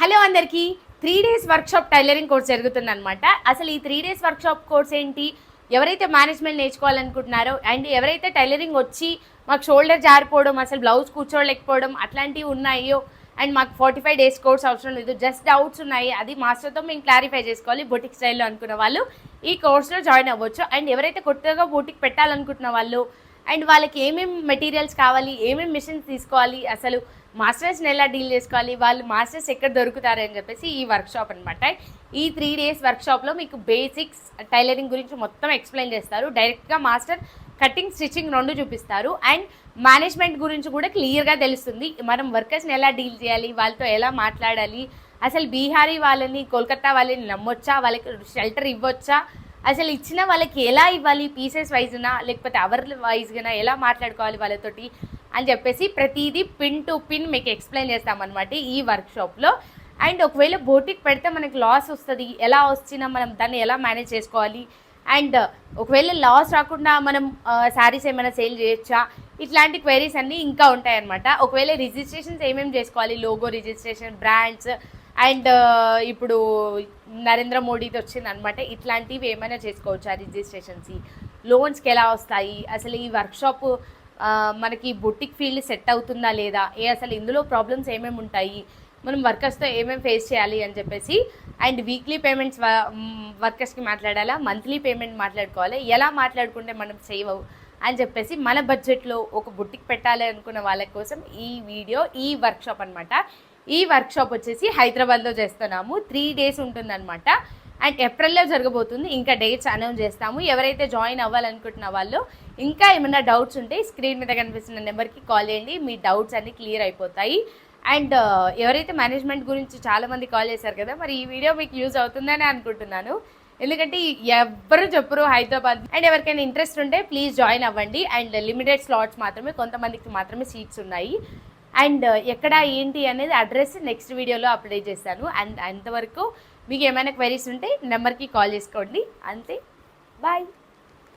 Hello అందరికీ 3 days workshop tailoring course జరుగుతుందన్నమాట. అసలు ఈ 3 days వర్క్షాప్ కోర్స్ ఏంటి, ఎవరైతే మేనేజ్మెంట్ నేర్చుకోవాలనుకుంటున్నారో అండ్ ఎవరైతే టైలరింగ్ వచ్చి మాకు షోల్డర్ జారిపోవడం, అసలు బ్లౌజ్ కూర్చోలేకపోవడం అట్లాంటివి ఉన్నాయో అండ్ మాకు 45 days కోర్స్ అవసరం లేదు, జస్ట్ డౌట్స్ ఉన్నాయి, అది మాస్టర్తో మేము క్లారిఫై చేసుకోవాలి బొటిక్ స్టైల్లో అనుకున్న వాళ్ళు ఈ కోర్స్లో జాయిన్ అవ్వచ్చు. అండ్ ఎవరైతే కొత్తగా బొటిక్ పెట్టాలనుకుంటున్న వాళ్ళు అండ్ వాళ్ళకి ఏమేమి మెటీరియల్స్ కావాలి, ఏమేమి మిషన్స్ తీసుకోవాలి, అసలు మాస్టర్స్ని ఎలా డీల్ చేసుకోవాలి, వాళ్ళు మాస్టర్స్ ఎక్కడ దొరుకుతారు అని చెప్పేసి ఈ వర్క్షాప్ అనమాట. ఈ 3 days వర్క్షాప్లో మీకు బేసిక్స్ టైలరింగ్ గురించి మొత్తం ఎక్స్ప్లెయిన్ చేస్తారు. డైరెక్ట్గా మాస్టర్ కటింగ్ స్టిచ్చింగ్ రెండు చూపిస్తారు అండ్ మేనేజ్మెంట్ గురించి కూడా క్లియర్గా తెలుస్తుంది. మనం వర్కర్స్ని ఎలా డీల్ చేయాలి, వాళ్ళతో ఎలా మాట్లాడాలి, అసలు బీహారీ వాళ్ళని కోల్కతా వాళ్ళని నమ్మొచ్చా, వాళ్ళకి షెల్టర్ ఇవ్వచ్చా, అసలు ఇచ్చిన వాళ్ళకి ఎలా ఇవ్వాలి, పీసెస్ వైజ్నా లేకపోతే అవర్ వైజ్గా ఎలా మాట్లాడుకోవాలి వాళ్ళతోటి అని చెప్పేసి ప్రతిదీ పిన్ టు పిన్ మీకు ఎక్స్ప్లెయిన్ చేస్తామన్నమాట ఈ వర్క్షాప్లో. అండ్ ఒకవేళ బోటిక్ పెడితే మనకి లాస్ వస్తుంది, ఎలా వచ్చినా మనం దాన్ని ఎలా మేనేజ్ చేసుకోవాలి, అండ్ ఒకవేళ లాస్ రాకుండా మనం శారీస్ ఏమైనా సేల్ చేయొచ్చా, ఇట్లాంటి క్వైరీస్ అన్నీ ఇంకా ఉంటాయన్నమాట. ఒకవేళ రిజిస్ట్రేషన్స్ ఏమేమి చేసుకోవాలి, లోగో రిజిస్ట్రేషన్, బ్రాండ్స్ అండ్ ఇప్పుడు నరేంద్ర మోడీతో వచ్చింది అనమాట, ఇట్లాంటివి ఏమైనా చేసుకోవచ్చు. ఆ రిజిస్ట్రేషన్స్ లోన్స్కి ఎలా వస్తాయి, అసలు ఈ వర్క్షాప్ మనకి బొటిక్ ఫీల్డ్ సెట్ అవుతుందా లేదా, అసలు ఇందులో ప్రాబ్లమ్స్ ఏమేమి ఉంటాయి, మనం వర్కర్స్తో ఏమేమి ఫేస్ చేయాలి అని చెప్పేసి, అండ్ వీక్లీ పేమెంట్స్ వర్కర్స్కి మాట్లాడాలా, మంత్లీ పేమెంట్ మాట్లాడుకోవాలి, ఎలా మాట్లాడుకుంటే మనం సేవ్ అని చెప్పేసి మన బడ్జెట్లో ఒక బొటిక్ పెట్టాలి అనుకున్న వాళ్ళ కోసం ఈ వీడియో, ఈ వర్క్షాప్ అనమాట. ఈ వర్క్షాప్ వచ్చేసి హైదరాబాద్లో చేస్తున్నాము. 3 days ఉంటుందన్నమాట అండ్ ఏప్రిల్లో జరగబోతుంది. ఇంకా డేట్స్ అనౌన్స్ చేస్తాము. ఎవరైతే జాయిన్ అవ్వాలనుకుంటున్న వాళ్ళు ఇంకా ఏమైనా డౌట్స్ ఉంటే స్క్రీన్ మీద కనిపిస్తున్న నెంబర్కి కాల్ చేయండి, మీ డౌట్స్ అన్నీ క్లియర్ అయిపోతాయి. అండ్ ఎవరైతే మేనేజ్మెంట్ గురించి చాలామంది కాల్ చేశారు కదా, మరి ఈ వీడియో మీకు యూజ్ అవుతుందని అనుకుంటున్నాను. ఎందుకంటే ఎవ్వరు చెప్పరు హైదరాబాద్. అండ్ ఎవరికైనా ఇంట్రెస్ట్ ఉంటే ప్లీజ్ జాయిన్ అవ్వండి. అండ్ లిమిటెడ్ స్లాట్స్ మాత్రమే, కొంతమందికి మాత్రమే సీట్స్ ఉన్నాయి. అండ్ ఎక్కడ ఏంటి అనేది అడ్రస్ నెక్స్ట్ వీడియోలో అప్డేట్ చేస్తాను. అండ్ అంతవరకు మీకు ఏమైనా క్వైరీస్ ఉంటే నెంబర్కి కాల్ చేసుకోండి. అంతే, బాయ్.